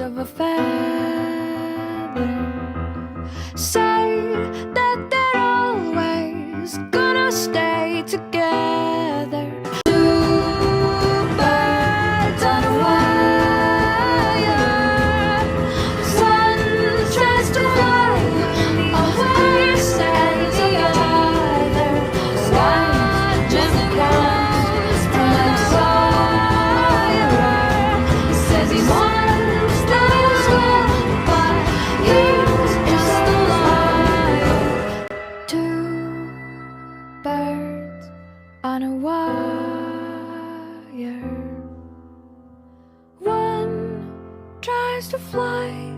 of a feather. Say that they're always gonna stay together. Two birds on a wire. Sun tries to fly away, stay together. One just comes from outside. He says he wants this well, but he's just a liar. Two birds on a wire. One tries to fly